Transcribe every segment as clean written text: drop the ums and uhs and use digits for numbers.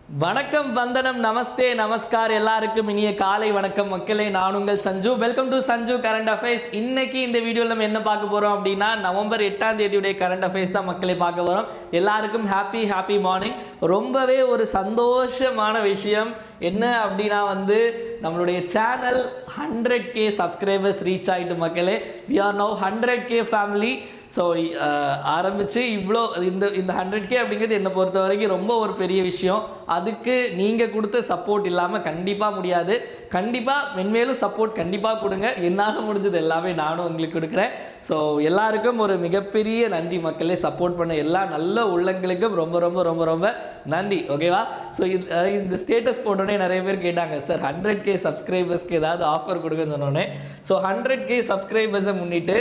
வணக்கம் வந்தனம் நமஸ்தே நமஸ்கார் எல்லாருக்கும் இனிய காலை வணக்கம் மக்களே. நான் உங்கள் Sanju. Welcome to Sanju current affairs. இன்னைக்கு இந்த வீடியோவில் நம்ம என்ன பார்க்க போகிறோம் அப்படின்னா நவம்பர் 8ஆம் தேதியுடைய கரண்ட் அஃபேர்ஸ் தான் மக்களே பார்க்க போகிறோம். எல்லாருக்கும் ஹாப்பி மார்னிங். ரொம்பவே ஒரு சந்தோஷமான விஷயம் என்ன அப்படின்னா நம்மளுடைய சேனல் 100K சப்ஸ்கிரைபர்ஸ் ரீச் ஆகிட்டு மக்களே. We are now 100K family. So ஆரம்பித்து இவ்வளோ இந்த 100K அப்படிங்கிறது என்னை பொறுத்த வரைக்கும் ரொம்ப ஒரு பெரிய விஷயம். அதுக்கு நீங்கள் கொடுத்த சப்போர்ட் இல்லாமல் கண்டிப்பாக முடியாது. கண்டிப்பாக மென்மேலும் சப்போர்ட் கண்டிப்பாக கொடுங்க. என்னால் முடிஞ்சது எல்லாமே நானும் உங்களுக்கு கொடுக்குறேன். ஸோ எல்லாருக்கும் ஒரு மிகப்பெரிய நன்றி மக்களே. சப்போர்ட் பண்ண எல்லா நல்ல உள்ளங்களுக்கும் ரொம்ப ரொம்ப ரொம்ப ரொம்ப நன்றி. ஓகேவா? ஸோ இந்த ஸ்டேட்டஸ் போட்டோன்னே நிறைய பேர் கேட்டாங்க, சார் 100K சப்ஸ்கிரைபர்ஸ்க்கு ஏதாவது ஆஃபர் கொடுங்கன்னு சொன்னோன்னே. ஸோ 100K சப்ஸ்கிரைபர்ஸை முன்னிட்டு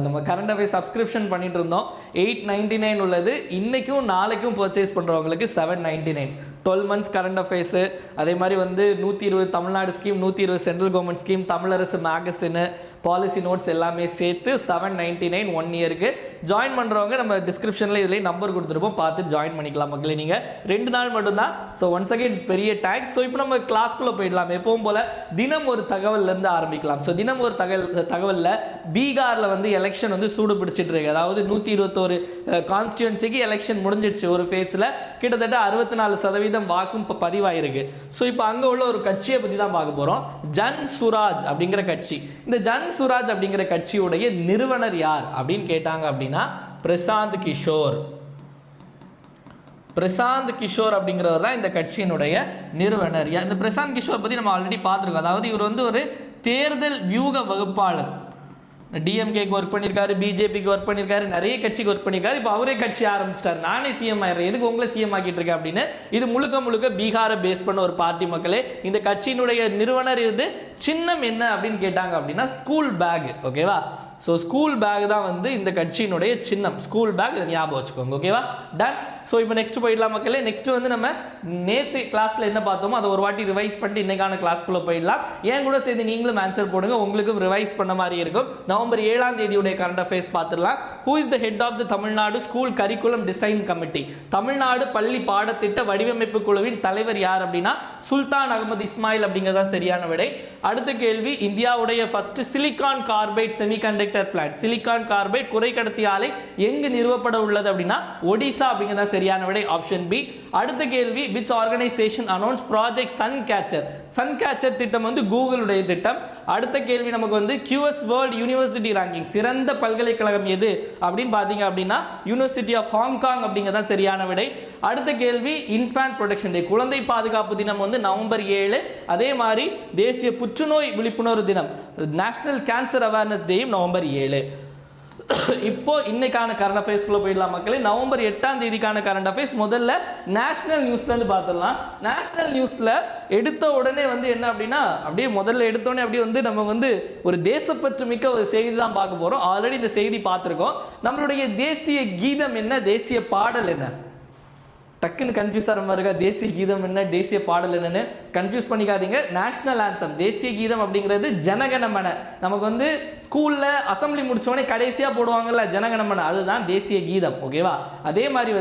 நம்ம கரண்ட் அஃபேர்ஸ் சப்ஸ்கிரிப்ஷன் பண்ணிட்டு இருந்தோம். 899 உள்ளது. இன்றைக்கும் நாளைக்கும் பர்ச்சேஸ் பண்ணுறவங்களுக்கு 799. 12 மந்த்ஸ் கரண்ட் அஃபேர்ஸு, அதே மாதிரி 120 Tamil Nadu scheme, 120 central government scheme, Tamilarasu magazine, policy notes எல்லாமே சேர்த்து 799 1 இயருக்கு. ஜாயின் பண்ணுறவங்க நம்ம டிஸ்கிரிப்ஷனில் இதுலேயே நம்பர் கொடுத்துருப்போம், பார்த்து ஜாயின் பண்ணிக்கலாம் மக்களே. நீங்கள் 2 நாள் மட்டும்தான். ஸோ ஒன்ஸ் அகேன் பெரிய தேங்க்ஸ். ஸோ இப்போ நம்ம கிளாஸ்க்குள்ளே போயிடலாம். எப்பவும் போல் தினம் ஒரு தகவல்லேருந்து ஆரம்பிக்கலாம். ஸோ தினம் ஒரு தகவலில் பீகாரில் எலெக்ஷன் சூடு பிடிச்சிட்டு இருக்கு. அதாவது 121 கான்ஸ்டியூன்சிக்கு எலெக்ஷன் முடிஞ்சிடுச்சு. ஒரு ஃபேஸில் கிட்டத்தட்ட 64% வாக்கும் இப்போ பதிவாயிருக்கு. ஸோ இப்போ அங்கே உள்ள ஒரு கட்சியை பற்றி தான் பார்க்க போகிறோம். ஜன் சுராஜ் அப்படிங்கிற கட்சி. இந்த ஜன் சுராஜ் அப்படிங்கிற கட்சியுடைய நிறுவனர் யார் அப்படின்னு கேட்டாங்க அப்படின்னா பிரசாந்த் கிஷோர் அப்படிங்கிறவர் தான் இந்த கட்சியினுடைய நிறுவனர். இந்த பிரசாந்த் கிஷோர் பற்றி நம்ம ஆல்ரெடி பார்த்துருக்கோம். அதாவது இவர் ஒரு தேர்தல் வியூக வகுப்பாளர். டிஎம்கேக்கு ஒர்க் பண்ணியிருக்காரு, பிஜேபிக்கு ஒர்க் பண்ணியிருக்காரு, நிறைய கட்சிக்கு ஒர்க் பண்ணியிருக்காரு. இப்போ அவரே கட்சி ஆரம்பிச்சிட்டார். நானே சிஎம் ஆயிடுறேன், எதுக்கு உங்களை சிஎம் ஆக்கிட்டு இருக்கேன் அப்படின்னு. இது முழுக்க பீகாரை பேஸ் பண்ண ஒரு பார்ட்டி மக்களே. இந்த கட்சியினுடைய நிறுவனர் சின்னம் என்ன அப்படின்னு கேட்டாங்க அப்படின்னா ஸ்கூல் பேக். ஓகேவா? ஸோ ஸ்கூல் பேக் தான் இந்த கட்சியினுடைய சின்னம். ஸ்கூல் பேக் ஞாபகம் வச்சுக்கோங்க. ஓகேவா? டன். ஸோ இப்போ நெக்ஸ்ட் போயிடலாம் மக்களே. நெக்ஸ்ட் நம்ம நேற்று கிளாஸில் என்ன பார்த்தோமோ அதை ஒரு வாட்டி ரிவைஸ் பண்ணிட்டு இன்னைக்கான கிளாஸ்க்குள்ளே போயிடலாம். ஏன் கூட சேர்ந்து நீங்களும் ஆன்சர் போடுங்க, உங்களுக்கும் ரிவைஸ் பண்ண மாதிரி இருக்கும். நவம்பர் 7ஆம் தேதியுடைய கரண்ட் அஃபேர்ஸ் பார்த்துடலாம். Who is the head of the Tamil Nadu school curriculum design committee? Tamil Nadu பள்ளி பாடத்திட்ட வடிவமைப்பு குழுவின் தலைவர் யார் அப்படின்னா சுல்தான் அகமது இஸ்மாயில் அப்படிங்கிறதா சரியான விடை. அடுத்த கேள்வி, இந்தியாவுடைய first silicon carbide semiconductor plant, silicon carbide குறைக்கடத்தி ஆலை எங்கு நிறுவப்பட உள்ளது அப்படின்னா ஒடிசா அப்படிங்கிறதா சரியான விடை, ஆப்ஷன் பி. அடுத்த கேள்வி, which organization announced project sun catcher திட்டம் கூகுளுடைய திட்டம். அடுத்த கேள்வி நமக்கு QS வேர்ல்ட் யூனிவர்சிட்டி ரேங்கிங் சிறந்த பல்கலைக்கழகம் எது அப்படின்னு பார்த்தீங்க அப்படின்னா யூனிவர்சிட்டி ஆஃப் ஹாங்காங் அப்படிங்கிறதா சரியான விடை. அடுத்த கேள்வி, இன்ஃபேன்ட் ப்ரொடெக்ஷன் டே குழந்தை பாதுகாப்பு தினம் நவம்பர் 7. அதே மாதிரி தேசிய புற்றுநோய் விழிப்புணர்வு தினம் நேஷனல் கேன்சர் அவேர்னஸ் டேயும் நவம்பர் 7. இப்போ இன்னைக்கான கரண்ட் அஃபேர்ஸ்க்குள்ள போயிடலாம் மக்களே. நவம்பர் 8ஆம் தேதிக்கான கரண்ட் அஃபேர்ஸ் முதல்ல நேஷனல் நியூஸ்ல இருந்து பார்த்துடலாம். நேஷனல் நியூஸ்ல எடுத்த உடனே என்ன அப்படின்னா அப்படியே முதல்ல எடுத்தோடனே அப்படியே நம்ம ஒரு தேசப்பற்று மிக்க ஒரு செய்தி தான் பார்க்க போறோம். ஆல்ரெடி இந்த செய்தி பார்த்துருக்கோம். நம்மளுடைய தேசிய கீதம் என்ன, தேசிய பாடல் என்ன? டக்குன்னு கன்ஃபியூஸ் ஆகிற மாதிரி இருக்கா? தேசிய கீதம் என்ன, தேசிய பாடல் என்னன்னு கன்ஃபியூஸ் பண்ணிக்காதீங்க. நேஷனல் ஆந்தம், தேசிய கீதம் அப்படிங்கிறது ஜனகணமன. நமக்கு ஸ்கூலில் அசம்பிளி முடிச்சோடனே கடைசியாக போடுவாங்கல்ல ஜனகணமன, அதுதான் தேசிய கீதம். ஓகேவா? அதே மாதிரி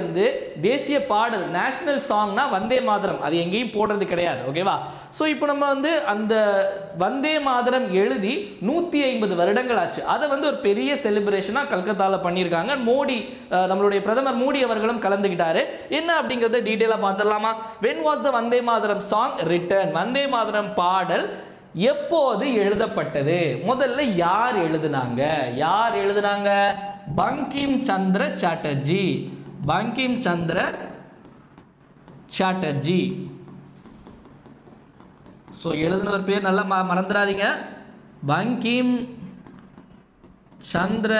தேசிய பாடல் நேஷனல் சாங்னா வந்தே மாதரம், அது எங்கேயும் போடுறது கிடையாது. ஓகேவா? ஸோ இப்போ நம்ம அந்த வந்தே மாதரம் எழுதி 150 வருடங்கள் ஆச்சு. அதை ஒரு பெரிய செலிப்ரேஷனாக கல்கத்தாவில் பண்ணியிருக்காங்க. மோடி, நம்மளுடைய பிரதமர் மோடி அவர்களும் கலந்துக்கிட்டாரு. என்ன அப்படிங்கறத டீடைலா பார்த்துடலாமா? when was the Vande Mataram song written? Vande Mataram பாடல் எப்போது எழுதப்பட்டது? முதல்ல யார் எழுதுனாங்க? பங்கிம் சந்திர சாட்டர்ஜி. ஸோ எழுதுனவர் பேர் நல்லா மறந்துடாதீங்க, பங்கிம் சந்திர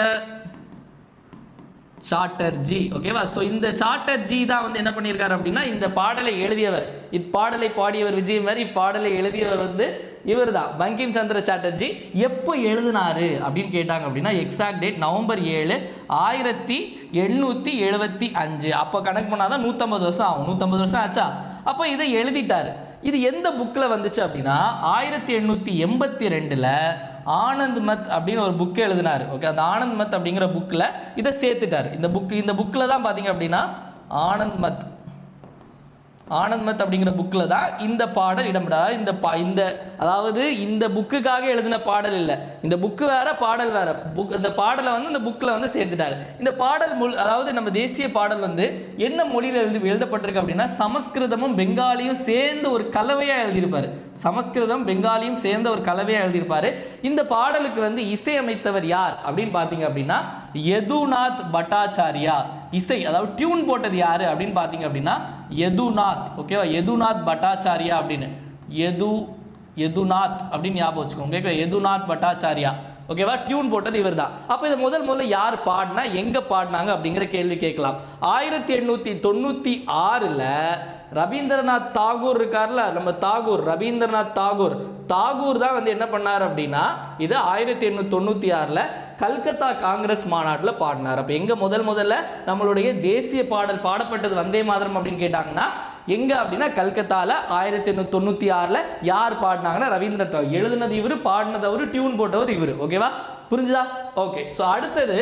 சாட்டர்ஜி. ஓகேவா? ஸோ இந்த சாட்டர்ஜி தான் என்ன பண்ணியிருக்காரு அப்படின்னா இந்த பாடலை எழுதியவர், இப்பாடலை பாடியவர் விஜய் மாதிரி, இப்பாடலை எழுதியவர் இவர் தான் பங்கிம் சந்திர சாட்டர்ஜி. எப்போ எழுதினாரு அப்படின்னு கேட்டாங்க அப்படின்னா எக்ஸாக்ட் டேட் நவம்பர் 7 1875. அப்போ கணக்கு பண்ணாதான் 150 வருஷம் ஆகும். 150 வருஷம் ஆச்சா? அப்போ இதை எழுதிட்டாரு. இது எந்த புக்கில் வந்துச்சு அப்படின்னா 1882 ஆனந்த் மத் அப்படின்னு ஒரு புக் எழுதினார். ஓகே, அந்த ஆனந்த் மத் அப்படிங்கிற புக்கில் இதை சேர்த்துட்டார். இந்த புக்கில் தான் பார்த்தீங்க அப்படின்னா ஆனந்த் மத் ஆனந்த்மத் அப்படிங்கிற புக்கில் தான் இந்த பாடல் இடம்பெறாது. அதாவது இந்த புக்குக்காக எழுதின பாடல் இல்லை, இந்த புக்கு வேற பாடல் வேற. இந்த பாடலை வந்து இந்த புக்கில் வந்து சேர்த்துட்டாரு. இந்த பாடல் அதாவது நம்ம தேசிய பாடல் வந்து என்ன மொழியில் எழுதப்பட்டிருக்கு அப்படின்னா சமஸ்கிருதமும் பெங்காலியும் சேர்ந்து ஒரு கலவையாக எழுதியிருப்பாரு. சமஸ்கிருதம் பெங்காலியும் சேர்ந்த ஒரு கலவையாக எழுதியிருப்பாரு. இந்த பாடலுக்கு வந்து இசையமைத்தவர் யார் அப்படின்னு பார்த்தீங்க அப்படின்னா யதுநாத் பட்டாச்சாரியா. இசை அதாவது டியூன் போட்டது யாரு அப்படின்னு பார்த்தீங்க அப்படின்னா யதுநாத். ஓகேவா, யதுநாத் பட்டாச்சாரியா அப்படின்னு யதுநாத் அப்படின்னு ஞாபகம் வச்சுக்கோங்க. ஓகேவா, யதுநாத் பட்டாச்சாரியா. ஓகேவா, டியூன் போட்டது இவர் தான். அப்போ இதை முதல்ல யார் பாடினா, எங்க பாடினாங்க அப்படிங்கிற கேள்வி கேட்கலாம். 1896 ரவீந்திரநாத் தாகூர் இருக்கார்ல, நம்ம தாகூர், ரவீந்திரநாத் தாகூர் தான் வந்து என்ன பண்ணார் அப்படின்னா இது 1896 கல்கத்தா காங்கிரஸ் மாநாட்டில் பாடினார். அப்போ எங்க முதல்ல நம்மளுடைய தேசிய பாடல் பாடப்பட்டது வந்தே மாதரம் அப்படின்னு கேட்டாங்கன்னா எங்க அப்படின்னா கல்கத்தால 1896 யார் பாடினாங்கன்னா ரவீந்திரநாத் தாகூர். எழுதுனது இவரு, பாடினது அவரு, டியூன் போட்டவர் இவரு. ஓகேவா, புரிஞ்சுதா? ஓகே. ஸோ அடுத்தது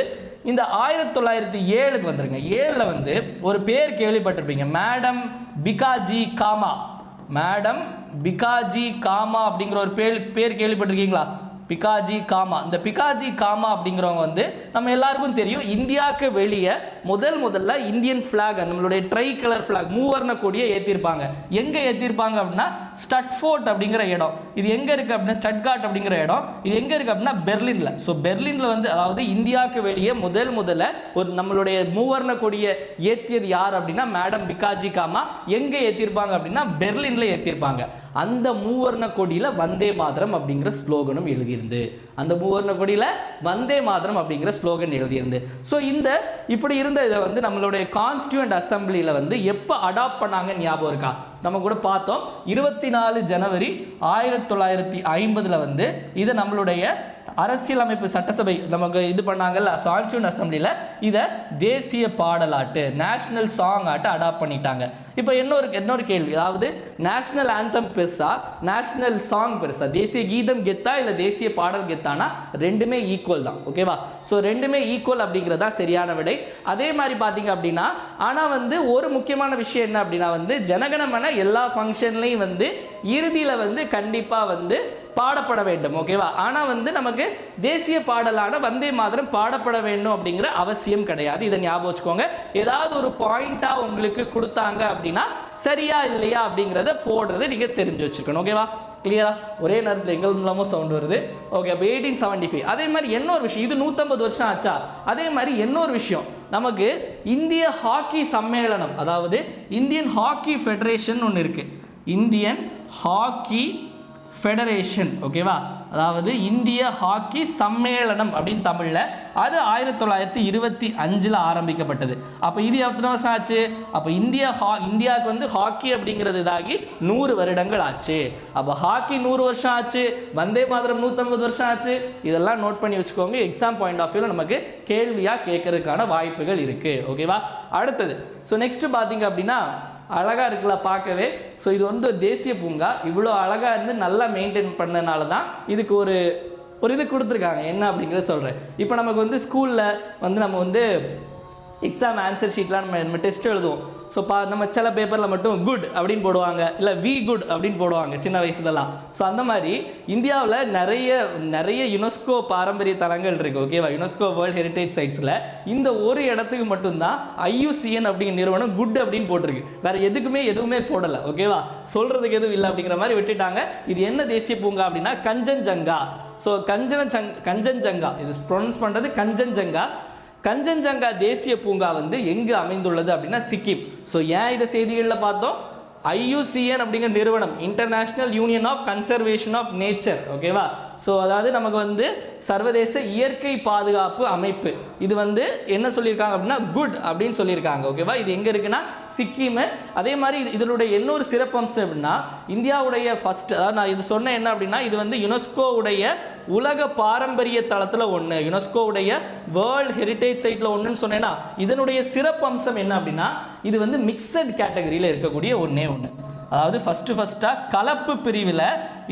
இந்த 1907 வந்துருங்க. 7 வந்து ஒரு பேர் கேள்விப்பட்டிருப்பீங்க, மேடம் பிகாஜி காமா. மேடம் பிகாஜி காமா அப்படிங்கிற ஒரு பேர் கேள்விப்பட்டிருக்கீங்களா? பிகாஜி காமா. இந்த பிகாஜி காமா அப்படிங்கிறவங்க வந்து நம்ம எல்லாருக்கும் தெரியும், இந்தியாவுக்கு வெளியே முதல்ல இந்தியன் பிளாக், நம்மளுடைய ட்ரை கலர் பிளாக், மூவர்ண கொடியை ஏற்றிருப்பாங்க. எங்கே ஏற்றிருப்பாங்க அப்படின்னா ஸ்டட்ஃபோர்ட் அப்படிங்கிற இடம். இது எங்கே இருக்குது அப்படின்னா ஸ்டட்கார்ட் அப்படிங்கிற இடம். இது எங்கே இருக்குது அப்படின்னா பெர்லினில். ஸோ பெர்லினில் வந்து அதாவது இந்தியாவுக்கு வெளியே முதல்ல ஒரு நம்மளுடைய மூவர்ண கொடியை ஏற்றியது யார் அப்படின்னா மேடம் பிகாஜி காமா. எங்கே ஏற்றிருப்பாங்க அப்படின்னா பெர்லினில் ஏற்றிருப்பாங்க. அந்த மூவர்ண கொடியில் வந்தே மாதரம் அப்படிங்கிற ஸ்லோகனும் எழுதியிருந்து, அந்த மூவர்ண கொடியில் வந்தே மாதரம் அப்படிங்கிற ஸ்லோகன் எழுதியிருந்து. ஸோ இந்த இப்படி இருந்த இதை வந்து நம்மளுடைய கான்ஸ்டியூண்ட் அசம்பிளியில் வந்து எப்போ அடாப்ட் பண்ணாங்கன்னு ஞாபகம் இருக்கா? நம்ம கூட பார்த்தோம் 24 ஜனவரி 1950 வந்து இதை நம்மளுடைய அரசியலமைப்பு சட்டசபை நமக்கு இது பண்ணாங்கல்ல, கான்ஸ்டியூண்ட் அசம்பிளியில் இதை தேசிய பாடலாட்டு, நேஷனல் சாங் ஆட்டு அடாப்ட் பண்ணிட்டாங்க. இப்போ இன்னொரு கேள்வி, அதாவது நேஷனல் ஆந்தம் பெருசா, நேஷனல் சாங் பெருசா, தேசிய கீதம் கெத்தா இல்லை தேசிய பாடல் கெத்தானா? ரெண்டுமே ஈக்குவல் தான். ஓகேவா, ஸோ ரெண்டுமே ஈக்குவல் அப்படிங்கிறதா சரியான விடை. அதே மாதிரி பார்த்தீங்க அப்படின்னா ஆனால் வந்து ஒரு முக்கியமான விஷயம் என்ன அப்படின்னா வந்து ஜனகணமன எல்லா ஃபங்க்ஷன்லையும் வந்து இறுதியில் வந்து கண்டிப்பாக வந்து பாடப்பட வேண்டும். ஓகேவா, ஆனால் வந்து நமக்கு தேசிய பாடலான வந்தே மாதரம் பாடப்பட வேண்டும் அப்படிங்கிற அவசியம் கிடையாது. இதை ஞாபகம் வச்சுக்கோங்க. ஏதாவது ஒரு பாயிண்டா உங்களுக்கு கொடுத்தாங்க அப்படின்னா சரியா இல்லையா அப்படிங்கிறத போடுறதை நீங்கள் தெரிஞ்சு வச்சுக்கணும். ஓகேவா, கிளியரா? ஒரே நேரத்தில் எங்கள் மூலமும் சவுண்ட் வருது. ஓகே, அப்போ 1875. அதே மாதிரி இன்னொரு விஷயம், இது 150 வருஷம் ஆச்சா? அதே மாதிரி இன்னொரு விஷயம், நமக்கு இந்திய ஹாக்கி சம்மேளனம், அதாவது இந்தியன் ஹாக்கி ஃபெடரேஷன் ஒன்று இருக்கு. Indian hockey federation. ஓகேவா, அதாவது இந்திய ஹாக்கி சம்மேளனம் அப்படின்னு தமிழில், அது 1925 ஆரம்பிக்கப்பட்டது. அப்போ இது எத்தனை வருஷம் ஆச்சு? அப்போ இந்தியாவுக்கு வந்து ஹாக்கி அப்படிங்கிறது இதாகி 100 வருடங்கள் ஆச்சு. அப்போ ஹாக்கி 100 வருஷம் ஆச்சு, வந்தே மாதரம் 150 வருஷம் ஆச்சு. இதெல்லாம் நோட் பண்ணி வச்சுக்கோங்க. எக்ஸாம் பாயிண்ட் ஆஃப் வியூவில் நமக்கு கேள்வியாக கேட்கறதுக்கான வாய்ப்புகள் இருக்குது. ஓகேவா, அடுத்தது ஸோ நெக்ஸ்ட் பார்த்தீங்க அப்படின்னா அழகாக இருக்குல்ல பார்க்கவே. ஸோ இது வந்து தேசிய பூங்கா, இவ்வளோ அழகாக இருந்து நல்லா மெயின்டைன் பண்ணனால தான் இதுக்கு ஒரு இது கொடுத்துருக்காங்க. என்ன அப்படிங்கிறத சொல்கிறேன். இப்போ நமக்கு வந்து ஸ்கூலில் வந்து நம்ம வந்து எக்ஸாம் ஆன்சர் ஷீட்லாம் நம்ம டெஸ்ட் எழுதுவோம். ஸோ நம்ம சில பேப்பரில் மட்டும் குட் அப்படின்னு போடுவாங்க, இல்லை வி குட் அப்படின்னு போடுவாங்க சின்ன வயசுலலாம். ஸோ அந்த மாதிரி இந்தியாவில் நிறைய யுனெஸ்கோ பாரம்பரிய தலங்கள் இருக்குது. ஓகேவா, யுனெஸ்கோ வேர்ல்டு ஹெரிட்டேஜ் சைட்ஸில் இந்த ஒரு இடத்துக்கு மட்டும்தான் IUCN அப்படிங்கிற நிறுவனம் குட் அப்படின்னு போட்டிருக்கு. வேறு எதுவுமே போடலை. ஓகேவா, சொல்கிறதுக்கு எதுவும் இல்லை அப்படிங்கிற மாதிரி விட்டுட்டாங்க. இது என்ன தேசிய பூங்கா அப்படின்னா கஞ்சன்ஜங்கா. ஸோ கஞ்சன்ஜங்கா, இது ப்ரொனவுன்ஸ் பண்ணுறது கஞ்சன்ஜங்கா. கஞ்சன்ஜங்கா தேசிய பூங்கா வந்து எங்கு அமைந்துள்ளது அப்படின்னா சிக்கிம். ஸோ ஏன் இதை செய்திகளில் பார்த்தோம், IUCN அப்படிங்கிற நிறுவனம், international union of conservation of nature. ஓகேவா, ஸோ அதாவது நமக்கு வந்து சர்வதேச இயற்கை பாதுகாப்பு அமைப்பு. இது வந்து என்ன சொல்லியிருக்காங்க அப்படின்னா குட் அப்படின்னு சொல்லியிருக்காங்க. ஓகேவா, இது எங்கே இருக்குன்னா சிக்கிம். அதே மாதிரி இதனுடைய இன்னொரு சிறப்பம்சம் அப்படின்னா இந்தியாவுடைய ஃபர்ஸ்ட், அதாவது நான் இது சொன்னேன் என்ன அப்படின்னா இது வந்து யுனெஸ்கோவுடைய உலக பாரம்பரிய தளத்தில் ஒன்று, யுனெஸ்கோவுடைய வேர்ல்டு ஹெரிட்டேஜ் சைட்டில் ஒன்றுன்னு சொன்னேன்னா இதனுடைய சிறப்பம்சம் என்ன அப்படின்னா இது வந்து மிக்சட் கேட்டகரியில் இருக்கக்கூடிய ஒன்று. அதாவது ஃபஸ்ட்டாக கலப்பு பிரிவில்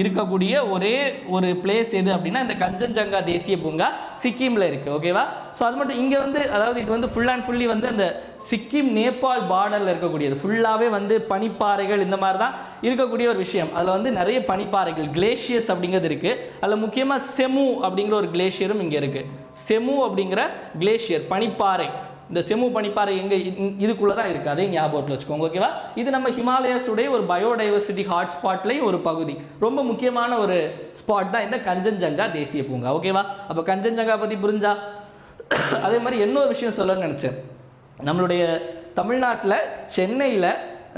இருக்கக்கூடிய ஒரே ஒரு பிளேஸ் எது அப்படின்னா இந்த கஞ்சன்ஜங்கா தேசிய பூங்கா சிக்கிமில் இருக்குது. ஓகேவா? ஸோ அது மட்டும் இங்கே வந்து அதாவது இது வந்து ஃபுல் அண்ட் ஃபுல்லி வந்து அந்த சிக்கிம் நேபாள் பார்டரில் இருக்கக்கூடியது ஃபுல்லாகவே வந்து பனிப்பாறைகள் இந்த மாதிரி தான் இருக்கக்கூடிய ஒரு விஷயம். அதில் வந்து நிறைய பனிப்பாறைகள் கிளேஷியர்ஸ் அப்படிங்கிறது இருக்குது. அதில் முக்கியமாக செமு அப்படிங்கிற ஒரு கிளேஷியரும் இங்கே இருக்குது. செமு அப்படிங்கிற கிளேஷியர் பனிப்பாறை, இந்த செமு பனிப்பாறை எங்கே இதுக்குள்ளே தான் இருக்குது, அதே ஞாபகத்தில் வச்சுக்கோங்க. ஓகேவா? இது நம்ம ஹிமாலயாஸுடைய ஒரு பயோடைவர்சிட்டி ஹாட்ஸ்பாட்லேயும் ஒரு பகுதி, ரொம்ப முக்கியமான ஒரு ஸ்பாட் தான் இந்த கஞ்சன்ஜங்கா தேசிய பூங்கா. ஓகேவா? அப்போ கஞ்சன்ஜங்கா பற்றி புரிஞ்சா? அதே மாதிரி இன்னொரு விஷயம் சொல்லணும்னு நினச்சேன். நம்மளுடைய தமிழ்நாட்டில் சென்னையில்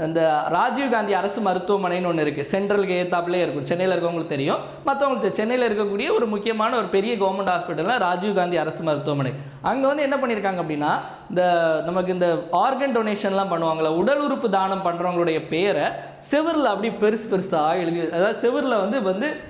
இந்த ராஜீவ்காந்தி அரசு மருத்துவமனைன்னு ஒன்று இருக்குது. சென்ட்ரலுக்கு ஏத்தாப்புலேயே இருக்கும். சென்னையில் இருக்கவங்களுக்கு தெரியும், மற்றவங்களுக்கு சென்னையில் இருக்கக்கூடிய ஒரு முக்கியமான ஒரு பெரிய கவர்மெண்ட் ஹாஸ்பிட்டலில் ராஜீவ்காந்தி அரசு மருத்துவமனை. அங்கே வந்து என்ன பண்ணியிருக்காங்க அப்படின்னா, இந்த நமக்கு இந்த ஆர்கன் டொனேஷன்லாம் பண்ணுவாங்களே, உடல் உறுப்பு தானம் பண்ணுறவங்களுடைய பேரை செவரில் அப்படி பெருசாக எழுதி, அதாவது செவரில் வந்து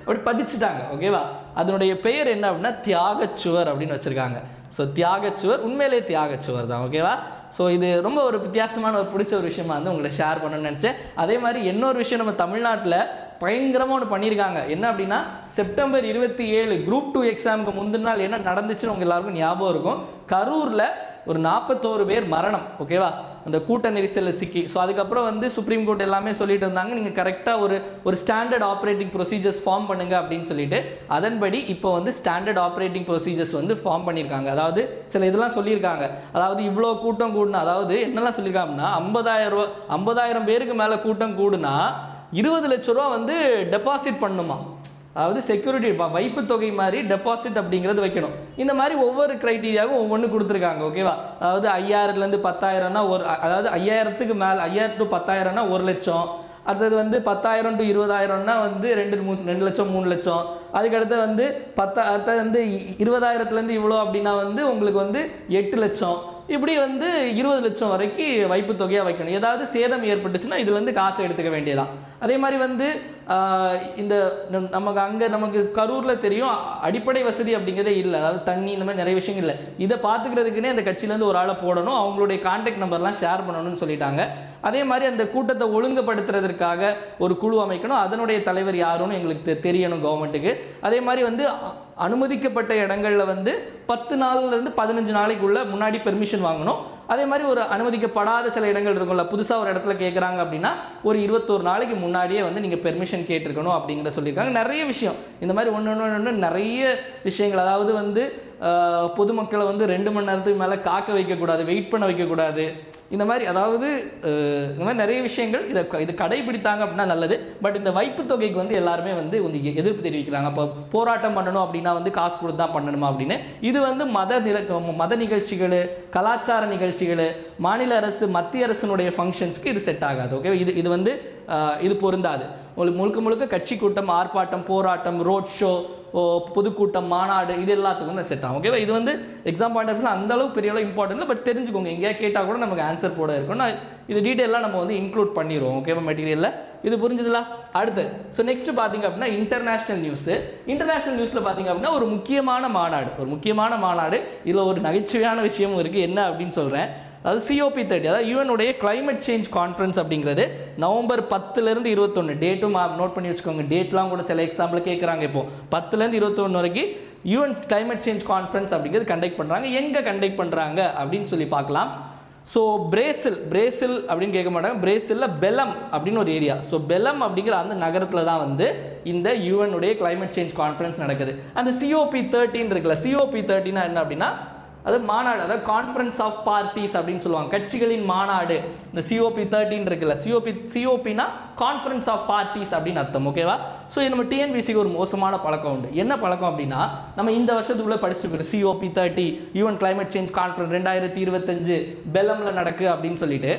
அப்படி பதிச்சுட்டாங்க. ஓகேவா? அதனுடைய பெயர் என்ன அப்படின்னா தியாகச்சுவர் அப்படின்னு வச்சுருக்காங்க. ஸோ தியாகச்சுவர் உண்மையிலே தியாகச்சுவர் தான். ஓகேவா? ஸோ இது ரொம்ப ஒரு வித்தியாசமான ஒரு பிடிச்ச ஒரு விஷயமா வந்து உங்களை ஷேர் பண்ணணும்னு நினச்சேன். அதே மாதிரி இன்னொரு விஷயம் நம்ம தமிழ்நாட்டில் பயங்கரமாக ஒன்று பண்ணியிருக்காங்க. என்ன அப்படின்னா, செப்டம்பர் 27 குரூப் 2 எக்ஸாமுக்கு முந்தின நாள் என்ன நடந்துச்சுன்னு உங்கள் எல்லாருக்கும் ஞாபகம் இருக்கும். கரூரில் ஒரு 41 பேர் மரணம். ஓகேவா? அந்த கூட்ட நெரிசலில் சிக்கி. ஸோ அதுக்கப்புறம் வந்து சுப்ரீம் கோர்ட் எல்லாமே சொல்லிட்டு இருந்தாங்க, நீங்கள் கரெக்டாக ஒரு ஸ்டாண்டர்ட் ஆப்ரேட்டிங் ப்ரொசீஜர்ஸ் ஃபார்ம் பண்ணுங்க அப்படின்னு சொல்லிட்டு, அதன்படி இப்போ வந்து ஸ்டாண்டர்ட் ஆப்ரேட்டிங் ப்ரொசீஜர்ஸ் வந்து ஃபார்ம் பண்ணியிருக்காங்க. அதாவது சில இதெல்லாம் சொல்லியிருக்காங்க. அதாவது இவ்வளோ கூட்டம் கூடுனா, அதாவது என்னெல்லாம் சொல்லியிருக்காங்கன்னா 50,000 பேருக்கு மேலே கூட்டம் கூடுனா 20 லட்ச ரூபா வந்து டெபாசிட் பண்ணுமா. அதாவது செக்யூரிட்டி வைப்பு தொகை மாதிரி டெபாசிட் அப்படிங்கிறது வைக்கணும். இந்த மாதிரி ஒவ்வொரு க்ரைட்டீரியாவும் ஒவ்வொன்று கொடுத்துருக்காங்க. ஓகேவா? அதாவது 5,000லேருந்து 10,000னா அதாவது 5,000க்கு மேலே 5,000 to 10,000னா 1 லட்சம். அடுத்தது வந்து 10,000 to 20,000னா வந்து 2 லட்சம் 3 லட்சம். அதுக்கடுத்து வந்து அடுத்தது வந்து 20,000லேருந்து இவ்வளோ அப்படின்னா வந்து உங்களுக்கு வந்து 8 லட்சம். இப்படி வந்து 20 லட்சம் வரைக்கும் வைப்பு தொகையாக வைக்கணும். ஏதாவது சேதம் ஏற்பட்டுச்சுன்னா இதுலேருந்து காசை எடுத்துக்க வேண்டியதான். அதே மாதிரி வந்து இந்த நமக்கு கரூரில் தெரியும், அடிப்படை வசதி அப்படிங்கிறதே இல்லை. அதாவது தண்ணி இந்த மாதிரி நிறைய விஷயங்கள் இல்லை. இதை பார்த்துக்கிறதுக்குன்னே அந்த கட்சியிலேருந்து ஒரு ஆளை போடணும், அவங்களுடைய கான்டாக்ட் நம்பர்லாம் ஷேர் பண்ணணும்னு சொல்லிட்டாங்க. அதே மாதிரி அந்த கூட்டத்தை ஒழுங்குபடுத்துறதுக்காக ஒரு குழு அமைக்கணும், அதனுடைய தலைவர் யாருன்னு எங்களுக்கு தெரியணும் கவர்மெண்ட்டுக்கு. அதே மாதிரி வந்து அனுமதிக்கப்பட்ட இடங்களில் வந்து 10 நாள்லேருந்து 15 நாளைக்குள்ள முன்னாடி பெர்மிஷன் வாங்கணும். அதே மாதிரி ஒரு அனுமதிக்கப்படாத சில இடங்கள் இருக்கும்ல, புதுசாக ஒரு இடத்துல கேட்குறாங்க அப்படின்னா ஒரு 21 நாளைக்கு முன்னாடியே வந்து நீங்கள் பெர்மிஷன் கேட்டிருக்கணும் அப்படிங்கிற சொல்லியிருக்காங்க. நிறைய விஷயம் இந்த மாதிரி ஒன்று நிறைய விஷயங்கள். அதாவது வந்து பொதுமக்களை வந்து 2 மணி நேரத்துக்கு மேலே காக்க வைக்கக்கூடாது, வெயிட் பண்ண வைக்கக்கூடாது. இந்த மாதிரி அதாவது இந்த மாதிரி நிறைய விஷயங்கள் இது கடைபிடித்தாங்க அப்படின்னா நல்லது. பட் இந்த வைப்பு தொகைக்கு வந்து எல்லாருமே வந்து எதிர்ப்பு தெரிவிக்கிறாங்க. அப்போ போராட்டம் பண்ணணும் அப்படின்னா வந்து காசு கொடுத்து தான் பண்ணணுமா அப்படின்னு. இது வந்து மத நிகழ்ச்சிகள், கலாச்சார நிகழ்ச்சிகள், மாநில அரசு மத்திய அரசினுடைய ஃபங்க்ஷன்ஸ்க்கு இது செட் ஆகாது. ஓகே? இது வந்து இது பொருந்தாது. உங்களுக்கு முழுக்க கட்சி கூட்டம், ஆர்ப்பாட்டம், போராட்டம், ரோட் ஷோ, பொதுக்கூட்டம், மாநாடு, இது எல்லாத்துக்கும் தான் செட் ஆகும். ஓகேவா? இது வந்து எக்ஸாம் பாயிண்ட் ஆஃப் வியூ அந்த அளவுக்கு பெரிய அளவு இம்பார்ட்டன்ட் இல்லை. பட் தெரிஞ்சுக்கோங்க, எங்கேயா கேட்டால் கூட நமக்கு ஆன்சர் போட இருக்கும். நான் இது டீட்டெயிலாக நம்ம வந்து இன்க்ளூட் பண்ணிடுவோம். ஓகேவா? மெட்டீரியலில் இது புரிஞ்சுதுல? அடுத்து ஸோ நெக்ஸ்ட் பார்த்தீங்க அப்படின்னா இன்டர்நேஷனல் நியூஸில் பார்த்தீங்க அப்படின்னா ஒரு முக்கியமான மாநாடு. இதில் ஒரு நகைச்சுவையான விஷயமும் இருக்குது. என்ன அப்படின்னு சொல்கிறேன். அதாவது COP30, அதாவது யூஎனுடைய கிளைமேட் சேஞ்ச் கான்ஃபரன்ஸ் அப்படிங்கிறது நவம்பர் 10லேருந்து 21 டேட்டும் நோட் பண்ணி வச்சுக்கோங்க. டேட்லாம் கூட சில எக்ஸாம்பிள் கேட்குறாங்க. இப்போ 10லேருந்து 21 வரைக்கும் யூஎன் கிளைமேட் சேஞ்ச் கான்ஃபரன்ஸ் அப்படிங்கிறது கண்டக்ட் பண்ணுறாங்க. எங்கே கண்டக்ட் பண்ணுறாங்க அப்படின்னு சொல்லி பார்க்கலாம். ஸோ பிரேசில் அப்படின்னு கேட்க மாட்டாங்க. பிரேசிலில் பெலம் அப்படின்னு ஒரு ஏரியா. ஸோ பெலம் அப்படிங்கிற அந்த நகரத்தில் தான் வந்து இந்த யூஎனுடைய கிளைமேட் சேஞ்ச் கான்ஃபரன்ஸ் நடக்குது. அந்த COP13 இருக்குல்ல, COP13 என்ன அப்படின்னா அது மாநாடு, அதாவது கான்ஃபரன்ஸ் ஆஃப் பார்ட்டிஸ் அப்படின்னு சொல்லுவாங்க, கட்சிகளின் மாநாடு. இந்த COP13 இருக்குல்ல, COPனா கான்ஃபரன்ஸ் ஆஃப் பார்ட்டிஸ் அப்படின்னு அர்த்தம். ஓகேவா? ஸோ நம்ம TNPSCக்கு ஒரு மோசமான பழக்கம் உண்டு. என்ன பழக்கம் அப்படின்னா, நம்ம இந்த வருஷத்துக்குள்ளே படிச்சுட்டு போயிடும் COP30 UN climate change conference 2025 பெலமில் நடக்கு அப்படின்னு சொல்லிட்டு.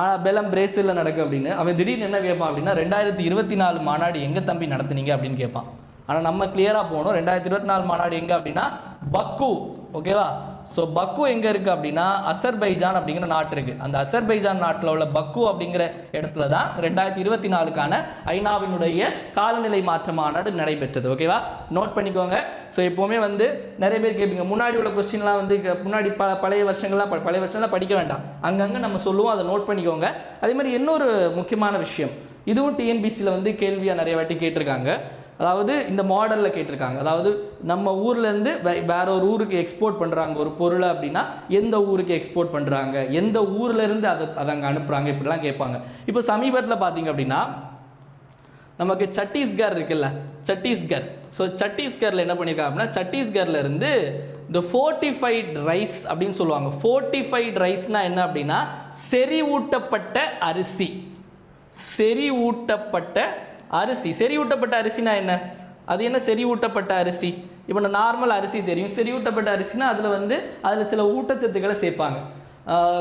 ஆனால் பெலம் பிரேசிலில் நடக்கு அப்படின்னு அவன் திடீர்னு என்ன கேட்பான் அப்படின்னா 2024 மாநாடு எங்கே தம்பி நடத்துனீங்க அப்படின்னு கேட்பான். ஆனால் நம்ம கிளியராக போகணும். 2024 மாநாடு எங்கே அப்படின்னா பக்கு. ஓகேவா? ஸோ பக்கு எங்கே இருக்குது அப்படின்னா அசர்பைஜான் அப்படிங்கிற நாட்டு இருக்குது. அந்த அசர்பைஜான் நாட்டில் உள்ள பக்கு அப்படிங்கிற இடத்துல தான் 2024க்கான ஐநாவினுடைய காலநிலை மாற்ற மாநாடு நடைபெற்றது. ஓகேவா? நோட் பண்ணிக்கோங்க. ஸோ எப்போவுமே வந்து நிறைய பேர் கேட்பீங்க, முன்னாடி உள்ள கொஸ்டின்லாம் வந்து முன்னாடி பழைய வருஷங்கள்லாம் படிக்க வேண்டாம், அங்கங்கே நம்ம சொல்லுவோம், அதை நோட் பண்ணிக்கோங்க. அதே மாதிரி இன்னொரு முக்கியமான விஷயம், இதுவும் டிஎன்பிசியில் வந்து கேள்வியாக நிறைய வாட்டி கேட்டிருக்காங்க. அதாவது இந்த மாடலில் கேட்டிருக்காங்க. அதாவது நம்ம ஊர்லேருந்து வேற ஒரு ஊருக்கு எக்ஸ்போர்ட் பண்ணுறாங்க ஒரு பொருளை அப்படின்னா எந்த ஊருக்கு எக்ஸ்போர்ட் பண்ணுறாங்க, எந்த ஊர்லேருந்து அதை அங்கே அனுப்புகிறாங்க, இப்படிலாம் கேட்பாங்க. இப்போ சமீபத்தில் பார்த்தீங்க அப்படின்னா நமக்கு சத்தீஸ்கர் இருக்குல்ல, சத்தீஸ்கர். ஸோ சத்தீஸ்கரில் என்ன பண்ணியிருக்காங்க அப்படின்னா சத்தீஸ்கரில் இருந்து இந்த ஃபோர்ட்டிஃபைட் ரைஸ் அப்படின்னு சொல்லுவாங்க. ஃபோர்ட்டிஃபைட் ரைஸ்னால் என்ன அப்படின்னா செறிவூட்டப்பட்ட அரிசி. செறிவூட்டப்பட்ட அரிசி. செறிவூட்டப்பட்ட அரிசினா என்ன? அது என்ன செறிவூட்டப்பட்ட அரிசி? இப்போ நான் நார்மல் அரிசி தெரியும். செறிவூட்டப்பட்ட அரிசினா அதில் சில ஊட்டச்சத்துக்களை சேர்ப்பாங்க.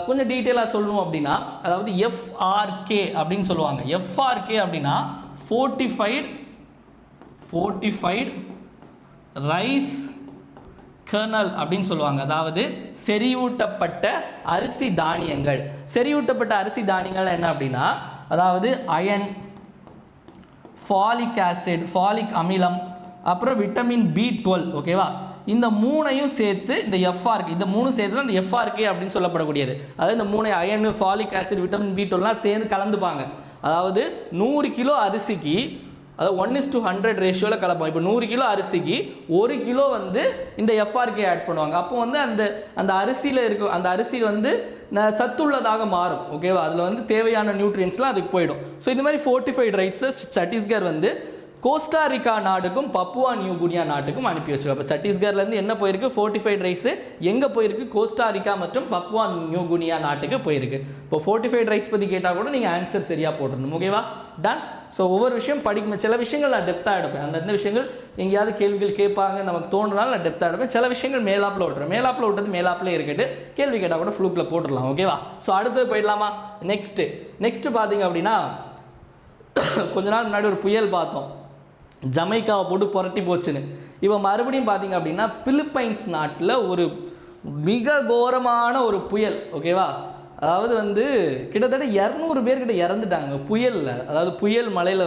கொஞ்சம் டீட்டெயிலாக சொல்லணும் அப்படின்னா அதாவது எஃப்ஆர்கே அப்படின்னு சொல்லுவாங்க. எஃப்ஆர்கே அப்படின்னா ஃபோர்ட்டிஃபைடு ரைஸ் கர்னல் அப்படின்னு சொல்லுவாங்க. அதாவது செறிவூட்டப்பட்ட அரிசி தானியங்கள். செறிவூட்டப்பட்ட அரிசி தானியங்கள் என்ன அப்படின்னா அதாவது அயன், ஃபாலிக் ஆசிட், ஃபாலிக் அமிலம், அப்புறம் விட்டமின் B12. ஓகேவா? இந்த மூணையும் சேர்த்து இந்த எஃப்ஆர்கே, இந்த மூணு சேர்த்து தான் இந்த எஃப்ஆர்கே அப்படின்னு சொல்லப்படக்கூடியது. அதாவது இந்த மூணு iron, folic acid, vitamin B12 சேர்ந்து கலந்துப்பாங்க. அதாவது 100 கிலோ அரிசிக்கு அதாவது 1:100 ரேஷியோவில் கலப்பாங்க. இப்போ 100 கிலோ அரிசிக்கு 1 கிலோ இந்த எஃப்ஆர்கே ஆட் பண்ணுவாங்க. அப்போ அந்த அரிசியில் இருக்க அந்த அரிசி சத்துள்ளதாக மாறும். ஓகேவா? அதில் தேவையான நியூட்ரியன்ஸ்லாம் அதுக்கு போயிடும். ஸோ இந்த மாதிரி ஃபோர்ட்டிஃபைட் ரைட்ஸஸ் சத்தீஸ்கர் கோஸ்டாரிக்கா நாட்டுக்கும் பப்புவா நியூ கினியா நாட்டுக்கும் அனுப்பி வச்சிருக்கோம். அப்போ சத்தீஸ்கர்லேருந்து என்ன போயிருக்கு? ஃபோர்ட்டிஃபைட் ரைஸு எங்கே போயிருக்கு? கோஸ்டாரிக்கா மற்றும் பப்புவா நியூ கினியா நாட்டுக்கு போயிருக்கு. இப்போ ஃபோர்ட்டிஃபைட் ரைஸ் பற்றி கேட்டால் கூட நீங்கள் ஆன்சர் சரியாக போட்டுருணும். ஓகேவா? டன். ஸோ ஒவ்வொரு விஷயம் படிக்கும். சில விஷயங்கள் நான் டெப்த்தாக எடுப்பேன். அந்த விஷயங்கள் எங்கேயாவது கேள்விகள் கேட்பாங்க நமக்கு தோணுனாலும் நான் டெப்த்தாக எடுப்பேன். சில விஷயங்கள் மேலாப்பில் விட்டுறேன். மேலாப்பில் விட்டது மேலாப்பில் இருக்கட்டு, கேள்வி கேட்டால் கூட ஃப்ளூக்கில் போட்டுடலாம். ஓகேவா? ஸோ அடுத்தது போயிடலாமா? நெக்ஸ்ட்டு பார்த்தீங்க அப்படின்னா கொஞ்ச நாள் முன்னாடி ஒரு புயல் பார்த்தோம். ஜமைக்காவை போட்டு புரட்டி போச்சுன்னு. இப்போ மறுபடியும் பார்த்தீங்க அப்படின்னா பிலிப்பைன்ஸ் நாட்டில் ஒரு மிக கோரமான ஒரு புயல். ஓகேவா? அதாவது கிட்டத்தட்ட 200 பேர்கிட்ட இறந்துட்டாங்க புயலில். அதாவது புயல் மலையில்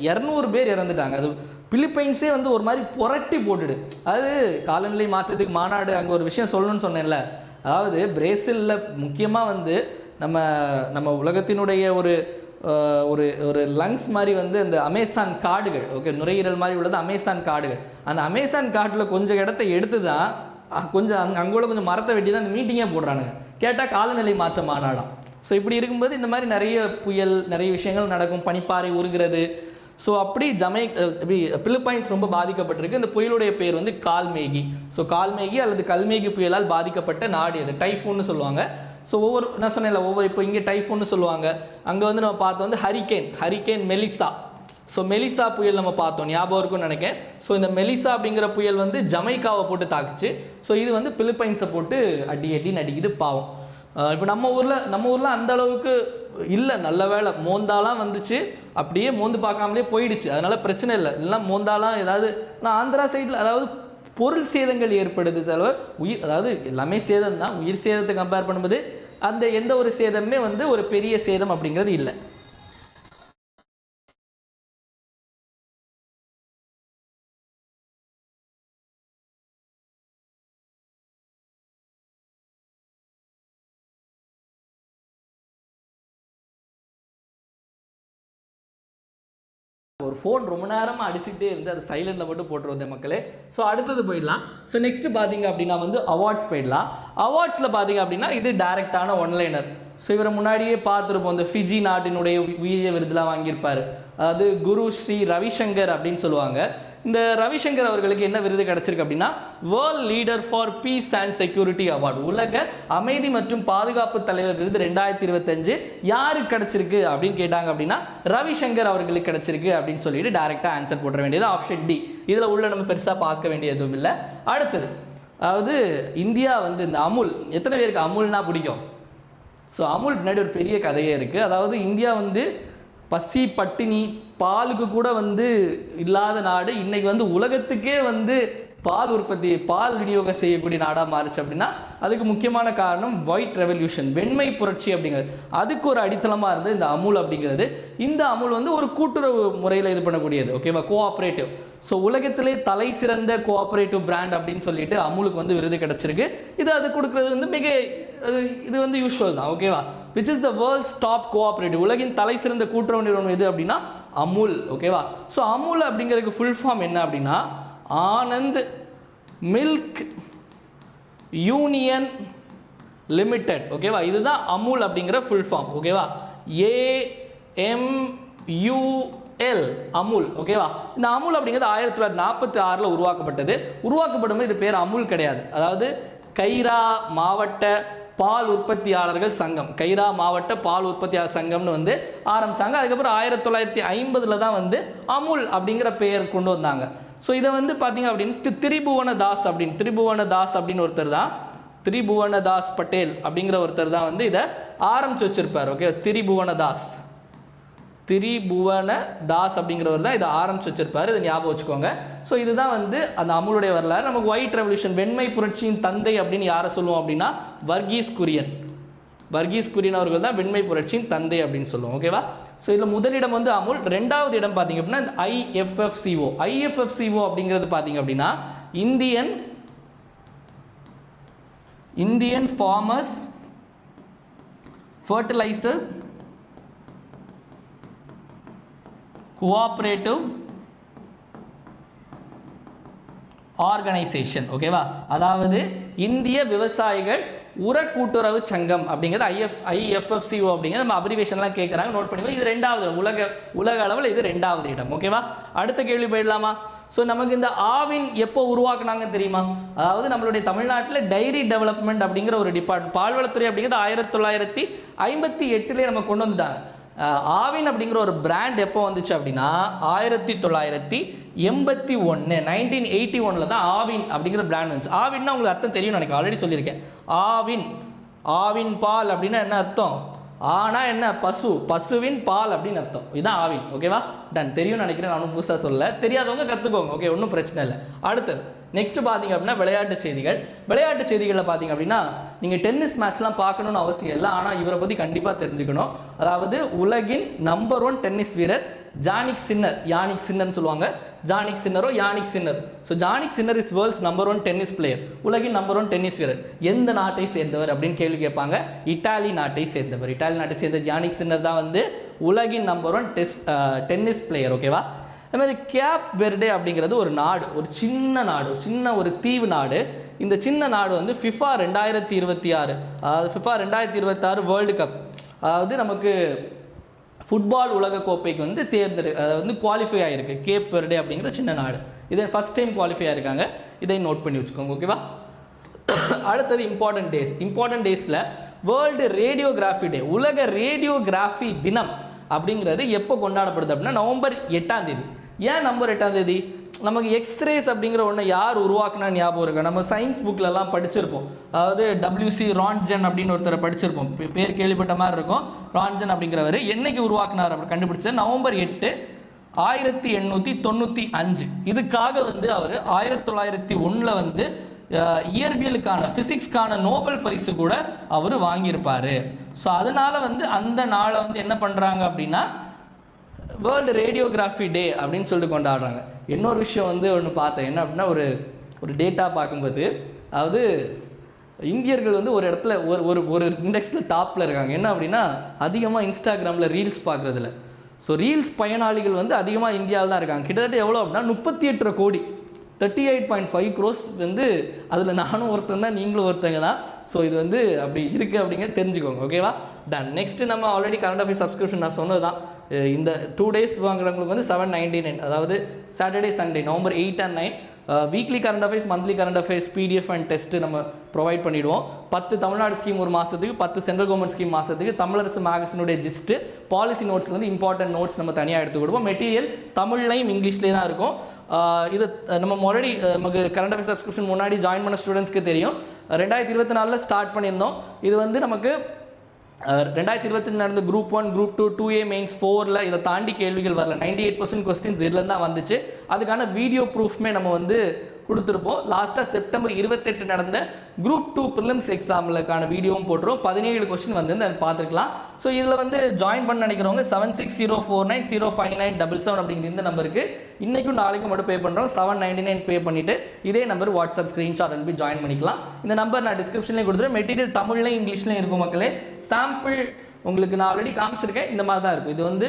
200 பேர் இறந்துட்டாங்க. அது பிலிப்பைன்ஸே ஒரு மாதிரி புரட்டி போட்டுடு. அது காலநிலை மாற்றத்துக்கு மாநாடு அங்கே ஒரு விஷயம் சொல்லணும்னு சொன்னேன்ல. அதாவது பிரேசிலில் முக்கியமாக நம்ம உலகத்தினுடைய ஒரு ஒரு லங்ஸ் மாதிரி அந்த அமேசான் காடுகள். ஓகே, நுரையீரல் மாதிரி உள்ளது அமேசான் காடுகள். அந்த அமேசான் காட்டில் கொஞ்சம் இடத்த எடுத்து தான் கொஞ்சம் அங்கோட கொஞ்சம் மரத்தை வெட்டி தான் அந்த மீட்டிங்கே போடுறானுங்க. கேட்டால் காலநிலை மாற்ற மாநாடாம். ஸோ இப்படி இருக்கும்போது இந்த மாதிரி நிறைய புயல் நிறைய விஷயங்கள் நடக்கும். பனிப்பாறை உருகிறது. ஸோ அப்படி பிலிப்பைன்ஸ் ரொம்ப பாதிக்கப்பட்டிருக்கு. இந்த புயலுடைய பேர் கால்மேகி. ஸோ கால்மேகி அல்லது கல்மேகி புயலால் பாதிக்கப்பட்ட நாடு அது. டைஃபூன்னு சொல்லுவாங்க. ஸோ நான் சொன்னேன்ல இப்போ இங்கே டைஃபூன்னு சொல்லுவாங்க. அங்கே நம்ம பார்த்தோம் ஹரிக்கேன் மெலிசா. ஸோ மெலிசா புயல் நம்ம பார்த்தோம், ஞாபகம் இருக்கும்னு நினைக்கிறேன். ஸோ இந்த மெலிசா அப்படிங்கிற புயல் ஜமைக்காவை போட்டு தாக்குச்சு. ஸோ இது பிலிப்பைன்ஸை போட்டு அடி நடிக்குது பாவம். இப்போ நம்ம ஊரில் அந்த அளவுக்கு இல்லை. நல்ல வேலை மோந்தாலாம் வந்துச்சு, அப்படியே மோந்து பார்க்காமலே போயிடுச்சு. அதனால் பிரச்சனை இல்லை. இல்லைன்னா மோந்தாலாம் ஏதாவது நான் ஆந்திரா சைடில் அதாவது பொருள் சேதங்கள் ஏற்படுது. தலைவர் உயிர், அதாவது எல்லாமே சேதம் தான். உயிர் சேதத்தை கம்பேர் பண்ணும்போது அந்த எந்த ஒரு சேதமே ஒரு பெரிய சேதம் அப்படிங்கிறது இல்லை. ஒரு ஃபோன் ரொம்ப நேரமாக அடிச்சுக்கிட்டே இருந்து அது சைலண்டில் மட்டும் போட்டுருவதே மக்களே. ஸோ அடுத்தது போயிடலாம். ஸோ நெக்ஸ்ட்டு பார்த்தீங்க அப்படின்னா அவார்ட்ஸ் போயிடலாம். அவார்ட்ஸில் பார்த்தீங்க அப்படின்னா இது டைரக்டான ஒன்லைனர். ஸோ இவரை முன்னாடியே பார்த்துருப்போம். இந்த ஃபிஜி நாட்டினுடைய உயரிய விருதுலாம் வாங்கியிருப்பார். அதாவது குரு ஸ்ரீ ரவிசங்கர் அப்படின்னு சொல்லுவாங்க. இந்த ரவிசங்கர் அவர்களுக்கு என்ன விருது கிடைச்சிருக்கு அப்படின்னா world leader for peace and security award, உலக அமைதி மற்றும் பாதுகாப்பு தலைவர் விருது 2025 யாருக்கு கிடைச்சிருக்கு அப்படின்னு கேட்டாங்க அப்படின்னா ரவிசங்கர் அவர்களுக்கு கிடைச்சிருக்கு அப்படின்னு சொல்லிட்டு டைரெக்டாக ஆன்சர் போட வேண்டியது ஆப்ஷன் டி. இதில் உள்ள நம்ம பெருசாக பார்க்க வேண்டிய எதுவும் இல்லை. அடுத்தது அதாவது இந்தியா இந்த அமுல், எத்தனை பேருக்கு அமுல்னா பிடிக்கும்? ஸோ அமுல் பின்னாடி ஒரு பெரிய கதையே இருக்குது. அதாவது இந்தியா பசி பட்டினி பாலுக்கு கூட இல்லாத நாடு. இன்னைக்கு உலகத்துக்கே பால் உற்பத்தி பால் விநியோகம் செய்யக்கூடிய நாடாக மாறுச்சு அப்படின்னா அதுக்கு முக்கியமான காரணம் ஒயிட் ரெவல்யூஷன், வெண்மை புரட்சி அப்படிங்கிறது. அதுக்கு ஒரு அடித்தளமாக இருந்து இந்த அமுல் அப்படிங்கிறது. இந்த அமுல் வந்து ஒரு கூட்டுறவு முறையில் இது பண்ணக்கூடியது, ஓகேவா, கோஆப்ரேட்டிவ். ஸோ உலகத்திலே தலை சிறந்த கோஆப்ரேட்டிவ் பிராண்ட் அப்படின்னு சொல்லிட்டு அமுலுக்கு வந்து விருது கிடைச்சிருக்கு. இது அது கொடுக்குறது வந்து இது வந்து யூஸ்வல் தான், ஓகேவா. Which is the world's top cooperative, உலகின் தலை சிறந்த கூட்டுறவு நிறுவனம் எது அப்படின்னா அமுல், ஓகேவா. ஸோ அமுல் அப்படிங்கிறதுக்கு ஃபுல் ஃபார்ம் என்ன அப்படின்னா ஆனந்த் மில்க் யூனியன் லிமிடெட், ஓகேவா. இதுதான் அமுல் அப்படிங்கிற ஃபுல் ஃபார்ம், ஓகேவா. AMUL அமுல், ஓகேவா. இந்த அமுல் அப்படிங்கிறது 1946 உருவாக்கப்பட்டது. உருவாக்கப்படும் இது பேர் அமுல் கிடையாது. அதாவது கைரா மாவட்ட பால் உற்பத்தியாளர்கள் சங்கம், கைரா மாவட்ட பால் உற்பத்தியாளர் சங்கம்னு வந்து ஆரம்பித்தாங்க. அதுக்கப்புறம் 1950 தான் வந்து அமுல் அப்படிங்கிற பெயர் கொண்டு வந்தாங்க. ஸோ இதை வந்து பார்த்தீங்க அப்படின்னு திரிபுவனதாஸ் அப்படின்னு ஒருத்தர் தான், திரிபுவனதாஸ் பட்டேல் அப்படிங்கிற ஒருத்தர் தான் வந்து இதை ஆரம்பித்து வச்சிருப்பார், ஓகே. திரிபுவனதாஸ் அப்படிங்கிறவர் தான் இதை ஆரம்பித்து வச்சிருப்பார், இதை ஞாபகம் வச்சுக்கோங்க. ஸோ இதுதான் வந்து அந்த அமுலுடைய வரலாறு. நமக்கு ஒயிட் ரெவல்யூஷன், வெண்மை புரட்சியின் தந்தை அப்படின்னு யாரை சொல்லுவோம் அப்படின்னா வர்கீஸ் குரியன் அவர்கள் தான் வெண்மை புரட்சியின் தந்தை அப்படின்னு சொல்லுவோம், ஓகேவா. ஸோ இதில் முதலிடம் வந்து அமுல். ரெண்டாவது இடம் பார்த்தீங்க அப்படின்னா இந்த IFFCO அப்படிங்கிறது பார்த்தீங்க அப்படின்னா Indian farmers fertiliser cooperative organisation, ஓகேவா. அதாவது இந்திய விவசாயிகள் உர கூட்டுறவு சங்கம் அப்படிங்கிறது IFFCO அப்படிங்கிறது நம்ம அப்ரிவேஷன்லாம் கேட்குறாங்க, நோட் பண்ணிக்கோ. இது ரெண்டாவது உலக அளவில் இது ரெண்டாவது இடம், ஓகேவா. அடுத்த கேள்வி போயிடலாமா. ஸோ நமக்கு இந்த ஆவின் எப்போ உருவாக்குனாங்க தெரியுமா? அதாவது நம்மளுடைய தமிழ்நாட்டில் டைரி டெவலப்மெண்ட் அப்படிங்கிற ஒரு டிபார்ட்மெண்ட், பால்வளத்துறை அப்படிங்கிறது 1958 நம்ம கொண்டு வந்துட்டாங்க. ஆவின் அப்படிங்கிற ஒரு பிராண்ட் எப்போ வந்துச்சு அப்படின்னா 1981 தான் ஆவின் அப்படிங்கிற பிராண்ட் வந்துச்சு. ஆவின்னா உங்களுக்கு அர்த்தம் தெரியும் நினைக்கிறேன், ஆல்ரெடி சொல்லியிருக்கேன். ஆவின் பால் அப்படின்னா என்ன அர்த்தம்? ஆனா என்ன, பசுவின் பால் அப்படின்னு அர்த்தம். இதுதான் ஆவின், ஓகேவா. டன், தெரியும் நினைக்கிறேன், நானும் புதுசாக சொல்ல, தெரியாதவங்க கற்றுக்கோங்க, ஓகே, ஒன்றும் பிரச்சனை இல்லை. அடுத்தது நெக்ஸ்ட் பார்த்தீங்க அப்படின்னா விளையாட்டு செய்திகளில் பார்த்தீங்க அப்படின்னா நீங்கள் டென்னிஸ் மேட்ச்லாம் பார்க்கணுன்னு அவசியம் இல்லை, ஆனால் இவரை பற்றி கண்டிப்பாக தெரிஞ்சுக்கணும். அதாவது உலகின் நம்பர் 1 டென்னிஸ் வீரர் யானிக் சின்னர்னு சொல்லுவாங்க, Jannik Sinner. So Jannik Sinner is world's number 1 tennis player, உலகின் நம்பர் 1 டென்னிஸ் வீரர். எந்த நாட்டை சேர்ந்தவர் அப்படின்னு கேள்வி கேட்பாங்க. இட்டாலி நாட்டை சேர்ந்த யானிக் சின்னர் தான் வந்து உலகின் நம்பர் 1 டென்னிஸ் பிளேயர், ஓகேவா. அது மாதிரி கேப் வெர்டே அப்படிங்கிறது ஒரு நாடு, ஒரு சின்ன ஒரு தீவு நாடு. இந்த சின்ன நாடு வந்து FIFA 2026, அதாவது FIFA 2026 வேர்ல்டு கப், அதாவது நமக்கு ஃபுட்பால் உலகக்கோப்பைக்கு வந்து வந்து குவாலிஃபை ஆகிருக்கு. கேப் வெர்டே அப்படிங்கிற சின்ன நாடு, இதை ஃபஸ்ட் டைம் குவாலிஃபை ஆகிருக்காங்க, இதை நோட் பண்ணி வச்சுக்கோங்க, ஓகேவா. அடுத்தது இம்பார்ட்டன்ட் டேஸில் வேர்ல்டு ரேடியோகிராஃபி டே, உலக ரேடியோகிராஃபி தினம் அப்படிங்கிறது எப்போ கொண்டாடப்படுது அப்படின்னா நவம்பர் 8ஆம் தேதி. ஏன் நவம்பர் 8ஆம் தேதி? நமக்கு எக்ஸ்ரேஸ் அப்படிங்கிற ஒன்று யார் உருவாக்குனா ஞாபகம் இருக்கு, நம்ம சயின்ஸ் புக்கிலலாம் படிச்சிருப்போம். அதாவது WC ரான்ட்ஜன் அப்படின்னு ஒருத்தரை படிச்சிருப்போம், பேர் கேள்விப்பட்ட மாதிரி இருக்கும். ரான்ட்ஜன் அப்படிங்கிறவர் என்னைக்கு உருவாக்குனார் அப்படி கண்டுபிடிச்சது நவம்பர் 8, 1895. இதுக்காக வந்து அவர் 1901 வந்து இயற்பியலுக்கான ஃபிசிக்ஸ்க்கான நோபல் பரிசு கூட அவர் வாங்கியிருப்பார். ஸோ அதனால் வந்து அந்த நாளை வந்து என்ன பண்ணுறாங்க அப்படின்னா வேர்ல்டு ரேடியோகிராஃபி டே அப்படின்னு சொல்லிட்டு கொண்டாடுறாங்க. இன்னொரு விஷயம் வந்து ஒன்று பார்த்தேன், என்ன அப்படின்னா ஒரு டேட்டா பார்க்கும்போது, அதாவது இந்தியர்கள் வந்து ஒரு இடத்துல ஒரு இண்டெக்ஸில் டாப்பில் இருக்காங்க. என்ன அப்படின்னா அதிகமாக இன்ஸ்டாகிராமில் ரீல்ஸ் பார்க்குறதுல. ஸோ ரீல்ஸ் பயனாளிகள் வந்து அதிகமாக இந்தியாவில் தான் இருக்காங்க. கிட்டத்தட்ட எவ்வளோ அப்படின்னா 38 கோடி, 38.5 crores வந்து அதில் நானும் ஒருத்தன் தான், நீங்களும் ஒருத்தங்க தான். ஸோ இது வந்து அப்படி இருக்குது அப்படிங்க தெரிஞ்சுக்கோங்க, ஓகேவா. டன். நெக்ஸ்ட்டு நம்ம ஆல்ரெடி கரண்ட் அஃபேர்ஸ் சப்ஸ்கிரிப்ஷன் நான் சொன்னது தான். இந்த 2 days வாங்குறவங்களுக்கு வந்து 799, அதாவது Saturday Sunday November 8 and 9 weekly current affairs, monthly current affairs, PDF and test நம்ம ப்ரொவைட் பண்ணிவிடுவோம். 10 தமிழ்நாடு ஸ்கீம் ஒரு மாதத்துக்கு, 10 சென்ட்ரல் கவர்மெண்ட் ஸ்கீம் மாதத்துக்கு, தமிழரசு மேகசினுடைய ஜிஸ்ட்டு, பாலிசி நோட்ஸ்லேருந்து இம்பார்ட்டன்ட் நோட்ஸ் நம்ம தனியாக எடுத்து கொடுப்போம். மெட்டீரியல் தமிழ்லையும் இங்கிலீஷ்லேயே தான் இருக்கும். இது நம்ம ஆல்ரெடி நமக்கு கரண்ட் அஃபேர்ஸ் சப்ஸ்கிரிப்ஷன் முன்னாடி ஜாயின் பண்ண ஸ்டூடெண்ட்ஸ்க்கு தெரியும். 2024 ஸ்டார்ட் பண்ணியிருந்தோம். இது வந்து நமக்கு 2020 நடந்த குரூப் 1, குரூப் 2, 2A மெயின்ஸ் 4ல் இதை தாண்டி கேள்விகள் வரல. 98% கொஸ்டின்ஸ் இதில் தான் வந்துச்சு. அதுக்கான வீடியோ ப்ரூஃப்மே நம்ம வந்து கொடுத்துருப்போம். லாஸ்ட்டாக செப்டம்பர் 28 நடந்த குரூப் 2 ப்ரிலிம்ஸ் எக்ஸாமுக்கான வீடியோவும் போட்டுரும். 17 கொஸ்டின் வந்து அதை பார்த்துக்கலாம். ஸோ இதில் வந்து ஜாயின் பண்ண நினைக்கிறவங்க 7604905977 அப்படிங்கிற இந்த நம்பருக்கு இன்றைக்கும் நாளைக்கும் மட்டும் பே பண்ணுறோம். 799 பே பண்ணிவிட்டு இதே நம்பர் வாட்ஸ்அப் ஸ்க்ரீன்ஷாட் அனுப்பி ஜாயின் பண்ணிக்கலாம். இந்த நம்பர் நான் டிஸ்கிரிப்ஷன்லேயும் கொடுத்துருவேன். மெட்டீரியல் தமிழ்லையும் இங்கிலீஷ்லையும் இருக்கும் மக்களே. சாம்பிள் உங்களுக்கு நான் ஆல்ரெடி காமிச்சிருக்கேன். இந்த மாதிரி தான் இருக்கும். இது வந்து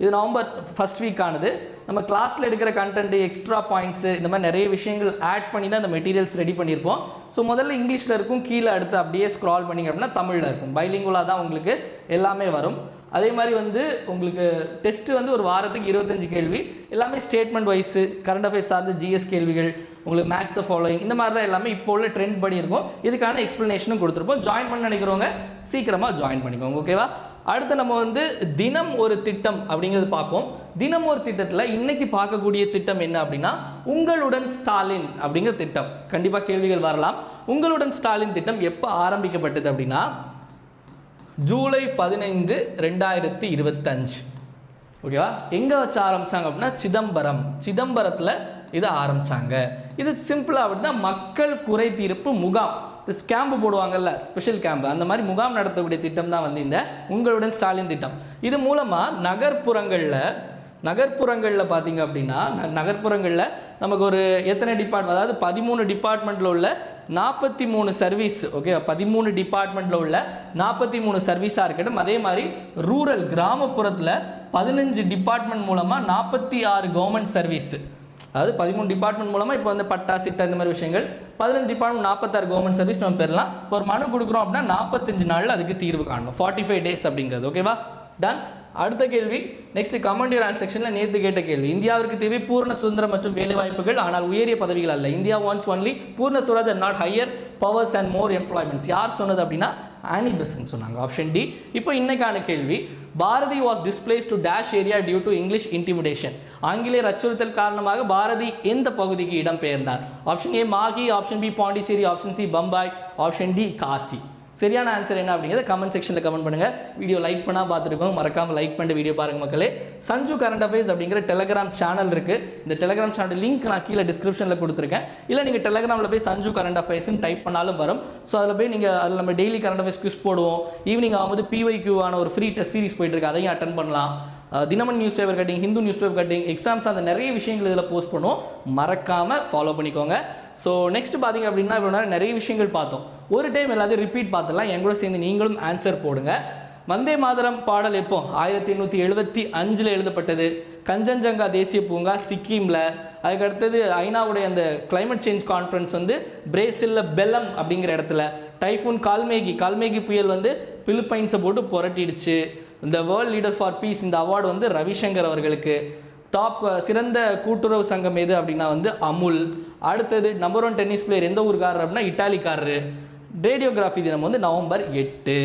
இது நவம்பர் ஃபர்ஸ்ட் வீக் ஆனது. நம்ம கிளாஸில் எடுக்கிற கண்டென்ட், எக்ஸ்ட்ரா பாயிண்ட்ஸு, இந்த மாதிரி நிறைய விஷயங்கள் ஆட் பண்ணி தான் இந்த மெட்டீரியல்ஸ் ரெடி பண்ணியிருப்போம். ஸோ முதல்ல இங்கிலீஷில் இருக்கும், கீழே அடுத்து அப்படியே ஸ்க்ரால் பண்ணிங்க அப்படின்னா தமிழில் இருக்கும். பைலிங்குலாக தான் உங்களுக்கு எல்லாமே வரும். அதே மாதிரி வந்து உங்களுக்கு டெஸ்ட்டு வந்து ஒரு வாரத்துக்கு 25 கேள்வி, எல்லாமே ஸ்டேட்மெண்ட் வைஸு, கரண்ட் அஃபேர்ஸ் சார்ந்த ஜிஎஸ் கேள்விகள், உங்களுக்கு மேக்ஸ் த ஃபாலோயிங், இந்த மாதிரி தான் எல்லாமே இப்போ உள்ள ட்ரெண்ட் படி இருக்கும். இதுக்கான எக்ஸ்ப்ளனேஷனும் கொடுத்துருப்போம். ஜாயின் பண்ண நினைக்கிறவங்க சீக்கிரமாக ஜாயின் பண்ணிக்கோங்க. ஓகேவா? அடுத்து நம்ம வந்து தினம் ஒரு திட்டம் அப்படிங்கிறது பார்ப்போம். தினம் ஒரு திட்டத்தில் இன்னைக்கு பார்க்கக்கூடிய திட்டம் என்ன அப்படின்னா உங்களுடன் ஸ்டாலின் அப்படிங்கிற திட்டம். கண்டிப்பாக கேள்விகள் வரலாம். உங்களுடன் ஸ்டாலின் திட்டம் எப்போ ஆரம்பிக்கப்பட்டது அப்படின்னா ஜூலை 15, 2025. ஓகேவா? எங்கே வச்சு ஆரம்பித்தாங்க அப்படின்னா சிதம்பரத்தில் இதை ஆரம்பித்தாங்க. இது சிம்பிளாக அப்படின்னா மக்கள் குறை தீர்ப்பு முகாம், கேம்பு போடுவாங்கல்ல, ஸ்பெஷல் கேம்பு, அந்த மாதிரி முகாம் நடத்தக்கூடிய திட்டம் தான் வந்து இந்த உங்களுடன் ஸ்டாலின் திட்டம். இது மூலமாக நகர்ப்புறங்களில் பார்த்தீங்க அப்படின்னா நகர்ப்புறங்களில் நமக்கு ஒரு எத்தனை டிபார்ட்மெண்ட், அதாவது 13 டிபார்ட்மெண்ட்டில் உள்ள 43 சர்வீஸ். ஓகே, 13 டிபார்ட்மெண்ட்டில் உள்ள 43 சர்வீஸாக இருக்கட்டும். அதே மாதிரி ரூரல் கிராமப்புறத்தில் 15 டிபார்ட்மெண்ட் மூலமாக 46 கவர்மெண்ட் சர்வீஸ். அதாவது 13 டிபார்ட்மெண்ட் மூலமாக இப்போ வந்து பட்டா சிட்டா இந்த மாதிரி விஷயங்கள், 15 டிபார்ட்மெண்ட் 46 கவர்மெண்ட் சர்வீஸ் நம்ம பெறலாம். இப்போ ஒரு மனு கொடுக்குறோம் அப்படின்னா 45 நாளில் அதுக்கு தீர்வு காணணும். 45 டேஸ் அப்படிங்கிறது. ஓகேவா? டன். அடுத்த கேள்வி, நெக்ஸ்ட் கமெண்ட் யுவர் ஆன்சர் செக்ஷனில் நேற்று கேட்ட கேள்வி. இந்தியாவிற்கு தேவை பூர்ண சுதந்திரம் மற்றும் வேலை வாய்ப்புகள், ஆனால் உயரிய பதவிகள் அல்ல. India wants only Purna Swaraj and not higher powers and more employments. யார் சொன்னது அப்படின்னா ஆனி பெசன்ட் சொன்னாங்க. Option D. இப்போ இன்னைக்கான கேள்வி, Bharati was displaced to dash area due to English intimidation. ஆங்கிலேயர் அச்சுறுத்தல் காரணமாக பாரதி எந்த பகுதிக்கு இடம்பெயர்ந்தார்? Option A Mahe, option B Pondicherry, option C Bombay, option D Kashi. சரியான ஆன்சர் என்ன அப்படிங்கிறத கமெண்ட் செக்ஷனில் கமெண்ட் பண்ணுங்கள். வீடியோ லைக் பண்ணால் பார்த்துருக்கோம், மறக்காமல் லைக் பண்ணிட்டு வீடியோ பாருங்கள் மக்களே. சஞ்சு கரண்ட் அஃபேர்ஸ் அப்படிங்கிற டெலகிராம் சேனல் இருக்குது. இந்த டெலகிராம் சேனல் லிங்க் நான் கீழே டிஸ்கிரிப்ஷனில் கொடுத்துருக்கேன். இல்லை நீங்கள் டெலகிராமில் போய் சஞ்சு கரண்ட் அஃபேர்ஸ்ன்னு டைப் பண்ணாலும் வரும். ஸோ அதில் போய் நீங்கள் அதில் நம்ம டெய்லி கரண்ட் அஃபேர்ஸ் குவிஸ் போடுவோம். ஈவினிங் ஆகும்போது PYQ ஆன ஒரு ஃப்ரீ டெஸ்ட் சீரிஸ் போயிட்டு இருக்கு, அதையும் அட்டன் பண்ணலாம். Dinamani news paper cutting, Hindu news paper cutting, exams, அந்த நிறைய விஷயங்கள் இதில் போஸ்ட் பண்ணுவோம். மறக்காமல் ஃபாலோ பண்ணிக்கோங்க. ஸோ நெக்ஸ்ட் பார்த்தீங்க அப்படின்னா இவ்வளோ நேரம் நிறைய விஷயங்கள் பார்த்தோம். ஒரு டைம் எல்லாத்தையும் ரிப்பீட் பார்த்துலாம். என் கூட சேர்ந்து நீங்களும் ஆன்சர் போடுங்க. வந்தே மாதரம் பாடல் எப்போ 1875 எழுதப்பட்டது. கஞ்சன்ஜங்கா தேசிய பூங்கா சிக்கிமில். அதுக்கடுத்தது ஐநாவுடைய அந்த கிளைமேட் சேஞ்ச் கான்ஃபரன்ஸ் வந்து பிரேசிலில் பெல்லம் அப்படிங்கிற இடத்துல. டைஃபூன் கால்மேகி புயல் வந்து பிலிப்பைன்ஸை போட்டு புரட்டிடுச்சு. இந்த வேர்ல்ட் லீடர் ஃபார் பீஸ், இந்த அவார்டு வந்து ரவிசங்கர் அவர்களுக்கு. டாப் சிறந்த கூட்டுறவு சங்கம் எது அப்படின்னா வந்து அமுல். அடுத்தது நம்பர் 1 டென்னிஸ் பிளேயர் எந்த ஊருக்காரர் அப்படின்னா இட்டாலிக்காரரு. ரேடியோகிராஃபி தினம் வந்து நவம்பர் 8.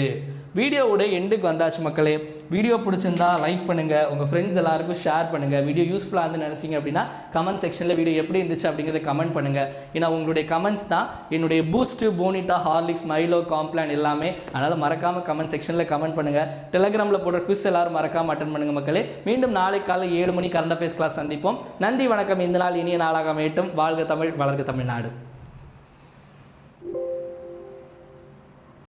வீடியோவோட எண்டுக்கு வந்தாச்சு மக்களே. வீடியோ பிடிச்சிருந்தா லைக் பண்ணுங்கள், உங்கள் ஃப்ரெண்ட்ஸ் எல்லாருக்கும் ஷேர் பண்ணுங்கள். வீடியோ யூஸ்ஃபுல்லாக இருந்து நினச்சிங்க அப்படின்னா கமெண்ட் செக்ஷனில் வீடியோ எப்படி இருந்துச்சு அப்படிங்கிறத கமெண்ட் பண்ணுங்கள். ஏன்னா உங்களுடைய கமெண்ட்ஸ் தான் என்னுடைய பூஸ்ட்டு, போனிட்டா, ஹார்லிக்ஸ், மைலோ, காம்ப்ளான் எல்லாமே. அதனால் மறக்காமல் கமெண்ட் செக்ஷனில் கமெண்ட் பண்ணுங்கள். டெலகிராமில் போடுற குவிஸ் எல்லாரும் மறக்காமல் அட்டன் பண்ணுங்கள் மக்களே. மீண்டும் நாளை காலை 7 மணி கரண்ட் அஃபேர்ஸ் கிளாஸ் சந்திப்போம். நன்றி, வணக்கம். இந்த நாள் இனிய நாளாக அமையட்டும். வாழ்க தமிழ், வளர்க தமிழ்நாடு.